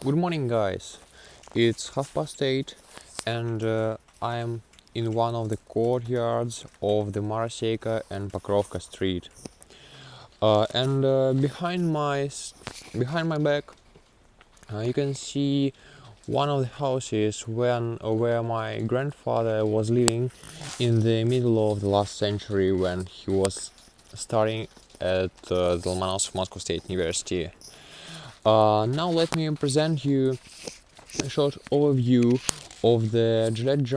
Good morning, guys. It's 8:30, and I am in one of the courtyards of the Maroseyka and Pokrovka street. And behind my back, you can see one of the houses where my grandfather was living in the middle of the last century when he was studying at the Lomonosov Moscow State University. Now let me present you a short overview of the Gilets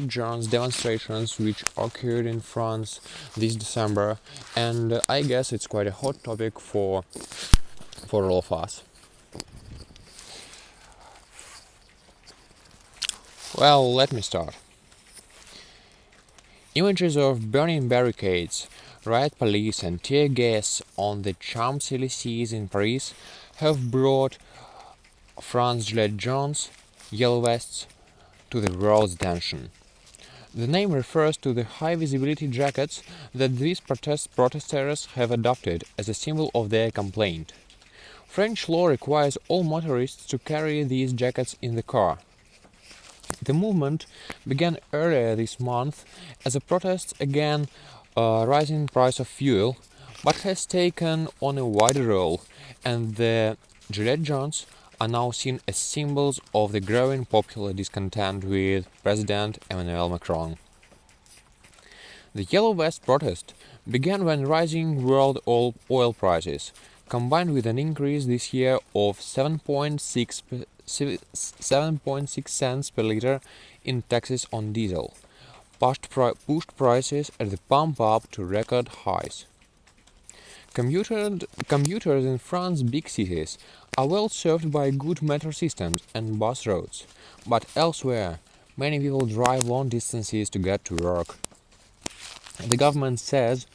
jaunes demonstrations which occurred in France this December, and I guess it's quite a hot topic for all of us. Well, let me start. Images of burning barricades, riot police and tear gas on the Champs-Élysées in Paris have brought France's Gilets jaunes, yellow vests, to the world's attention. The name refers to the high-visibility jackets that these protesters have adopted as a symbol of their complaint. French law requires all motorists to carry these jackets in the car. The movement began earlier this month as a protest against rising price of fuel, but has taken on a wider role, and the Gilets jaunes are now seen as symbols of the growing popular discontent with President Emmanuel Macron. The Yellow Vest protest began when rising world oil prices, combined with an increase this year of 7.6 cents per liter in taxes on diesel, pushed prices at the pump up to record highs. Commuters in France's big cities are well served by good metro systems and bus routes, but elsewhere, many people drive long distances to get to work. The government says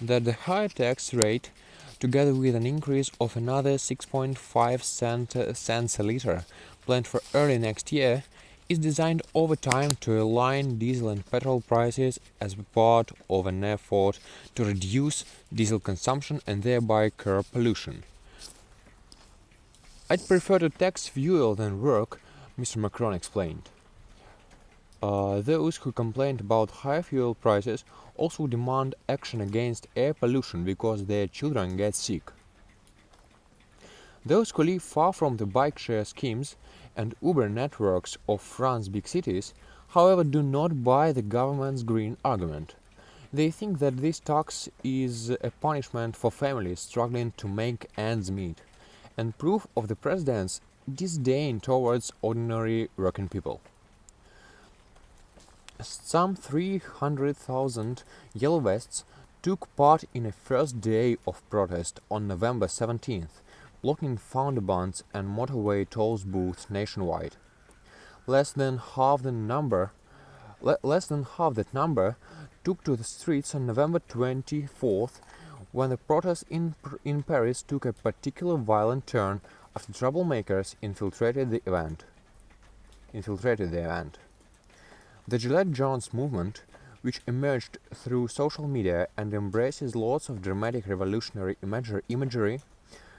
that the higher tax rate, together with an increase of another 6.5 cents a liter planned for early next year, is designed over time to align diesel and petrol prices as part of an effort to reduce diesel consumption and thereby curb pollution. "I'd prefer to tax fuel than work," Mr. Macron explained. Those who complained about high fuel prices also demand action against air pollution because their children get sick. Those who live far from the bike share schemes and Uber networks of France's big cities, however, do not buy the government's green argument. They think that this tax is a punishment for families struggling to make ends meet, and proof of the president's disdain towards ordinary working people. Some 300,000 Yellow Vests took part in a first day of protest on November 17th, blocking Founderbands and motorway tolls booths nationwide. Less than half that number took to the streets on November 24th, when the protest in Paris took a particularly violent turn after troublemakers infiltrated the event. The Gilets jaunes movement, which emerged through social media and embraces lots of dramatic revolutionary imagery,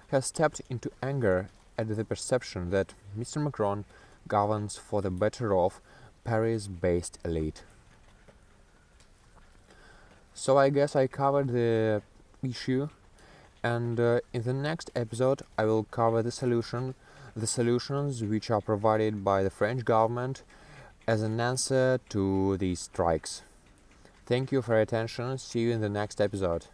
has tapped into anger at the perception that Mr. Macron governs for the better-off Paris-based elite. So I guess I covered the issue, and in the next episode I will cover the solutions which are provided by the French government as an answer to these strikes. Thank you for your attention. See you in the next episode.